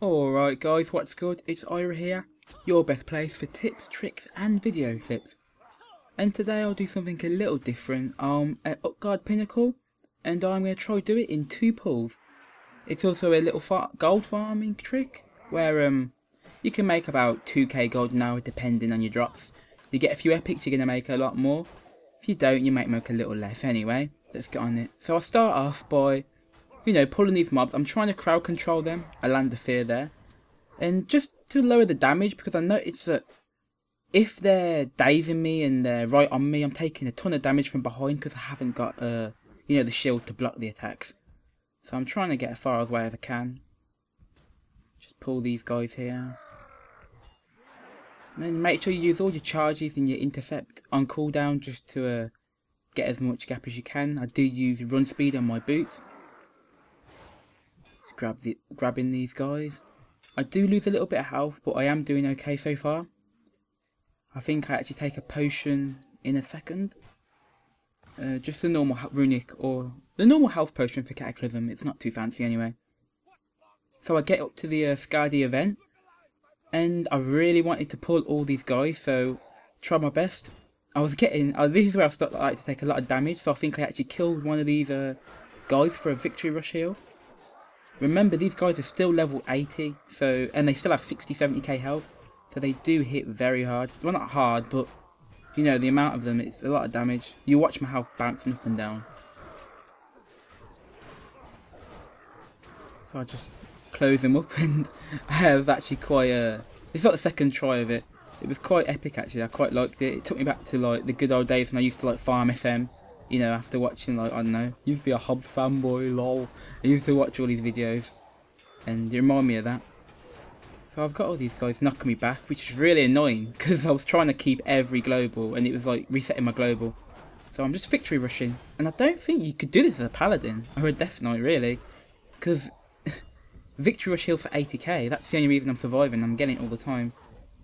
Alright guys, what's good? It's Ira here, your best place for tips, tricks and video clips. And today I'll do something a little different. At Utgarde pinnacle, and I'm going to try do it in 2 pulls. It's also a little gold farming trick, where you can make about 2k gold an hour depending on your drops. You get a few epics, you're going to make a lot more. If you don't, you might make a little less anyway. Let's get on it. So I'll start off by, pulling these mobs. I'm trying to crowd control them. I land a fear there. And just to lower the damage, because I noticed that if they're dazing me and they're right on me, I'm taking a ton of damage from behind because I haven't got, the shield to block the attacks. So I'm trying to get as far away as I can. Just pull these guys here. And then make sure you use all your charges and your intercept on cooldown just to get as much gap as you can. I do use run speed on my boots. Grabbing these guys. I do lose a little bit of health, but I am doing okay so far. I think I actually take a potion in a second. Just a normal runic or the normal health potion for Cataclysm. It's not too fancy anyway. So I get up to the Utgarde event, and I really wanted to pull all these guys, so try my best. This is where I like to take a lot of damage, so I think I actually killed one of these guys for a victory rush heal. Remember, these guys are still level 80, and they still have 60-70k health, so they do hit very hard. Well, not hard, but the amount of them, it's a lot of damage. You watch my health bouncing up and down. So I just close them up, and I was actually quite it's like the second try of it. It was quite epic actually. I quite liked it. It took me back to like the good old days when I used to farm SM. After watching, I don't know, used to be a Hobbs fanboy, lol. I used to watch all these videos, and it reminded me of that. So I've got all these guys knocking me back, which is really annoying, because I was trying to keep every global, and it was like resetting my global. So I'm just victory rushing, and I don't think you could do this as a paladin, or a death knight really, because victory rush heals for 80k, that's the only reason I'm surviving. I'm getting it all the time.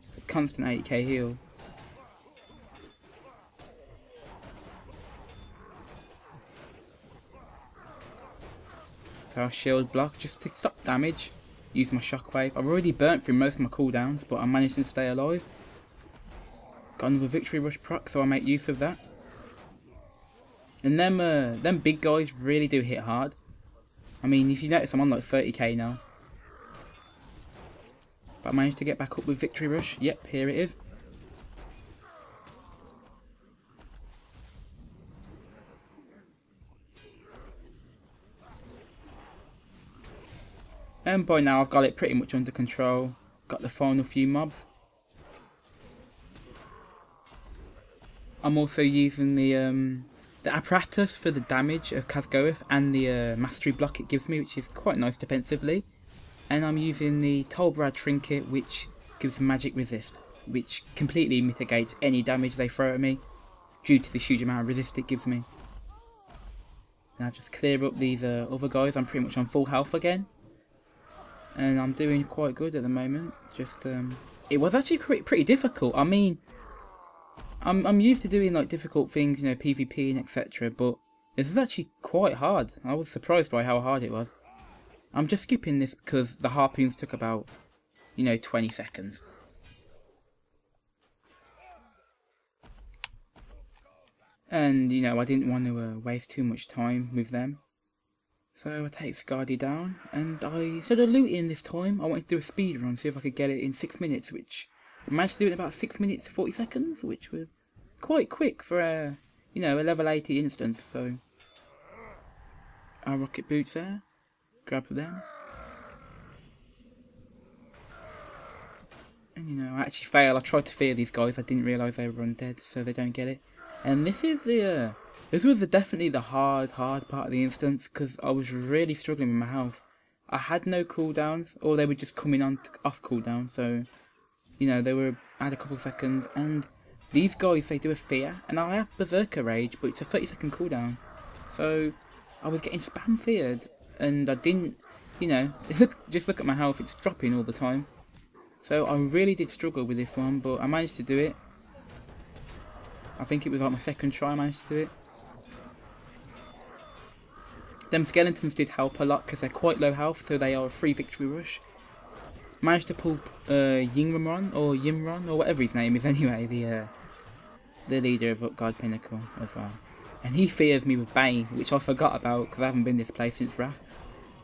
It's a constant 80k heal. So I'll shield block just to stop damage. Use my shockwave. I've already burnt through most of my cooldowns, but I'm managing to stay alive. Got another victory rush proc, so I make use of that. And them big guys really do hit hard. I mean, if you notice, I'm on like 30k now. But I managed to get back up with victory rush. Yep, here it is. And by now I've got it pretty much under control. Got the final few mobs. I'm also using the apparatus for the damage of Khazgoeth and the mastery block it gives me, which is quite nice defensively. And I'm using the Tolbrad trinket, which gives magic resist, which completely mitigates any damage they throw at me due to the huge amount of resist it gives me. Now just clear up these other guys. I'm pretty much on full health again. And I'm doing quite good at the moment. Just it was actually pretty difficult. I mean, I'm used to doing like difficult things, PvP and etc. But this was actually quite hard. I was surprised by how hard it was. I'm just skipping this because the harpoons took about 20 seconds. And I didn't want to waste too much time with them. So I take Utgarde down, and instead of looting this time, I wanted to do a speed run, see if I could get it in 6 minutes, which I managed to do it in about 6 minutes 40 seconds, which was quite quick for a level 80 instance. So our rocket boots there, grab them, and I actually failed. I tried to fear these guys. I didn't realise they were undead, so they don't get it. And this is the This was definitely the hard part of the instance, because I was really struggling with my health. I had no cooldowns, or they were just coming off cooldown, so, I had a couple of seconds, and these guys, they do a fear, and I have Berserker Rage, but it's a 30-second cooldown. So, I was getting spam feared, and I didn't, just look at my health, it's dropping all the time. So, I really did struggle with this one, but I managed to do it. I think it was like my second try I managed to do it. Them skeletons did help a lot because they're quite low health, so they are a free victory rush. Managed to pull Yimron or whatever his name is anyway, the leader of Utgarde Pinnacle as well. And he fears me with Bane, which I forgot about because I haven't been this place since Wrath.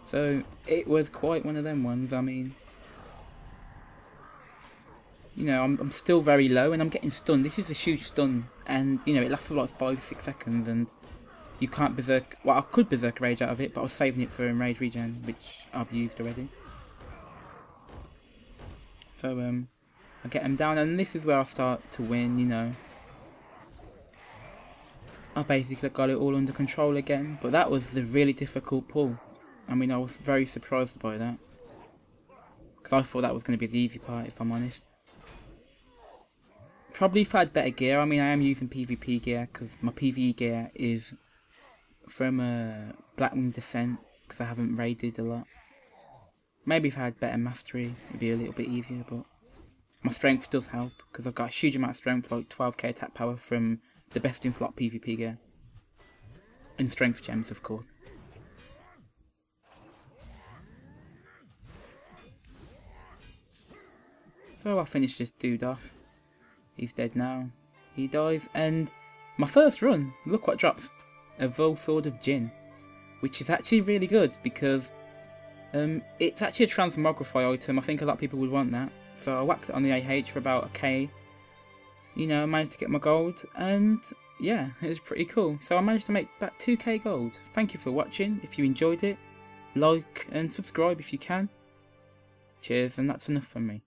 So it was quite one of them ones. I mean, you know, I'm still very low and I'm getting stunned. This is a huge stun, and you know, it lasts for like 5-6 seconds, and you can't berserk. Well, I could berserk rage out of it, but I was saving it for rage regen, which I've used already. So I get him down, and this is where I start to win. You know, I basically got it all under control again, but that was the really difficult pull. I mean, I was very surprised by that, because I thought that was going to be the easy part, if I'm honest. Probably if I had better gear. I mean, I am using PvP gear, because my PvE gear is from Blackwing Descent, because I haven't raided a lot. Maybe if I had better mastery, it'd be a little bit easier, but my strength does help, because I've got a huge amount of strength, like 12k attack power from the best in slot PvP gear. And strength gems, of course. So I finished this dude off. He's dead now. He dies, and my first run, look what drops. A Vol Sword of Jin, which is actually really good, because it's actually a transmogrify item. I think a lot of people would want that. So I whacked it on the AH for about a K. You know, I managed to get my gold, and yeah, it was pretty cool. So I managed to make about 2k gold. Thank you for watching. If you enjoyed it, like and subscribe if you can. Cheers, and that's enough from me.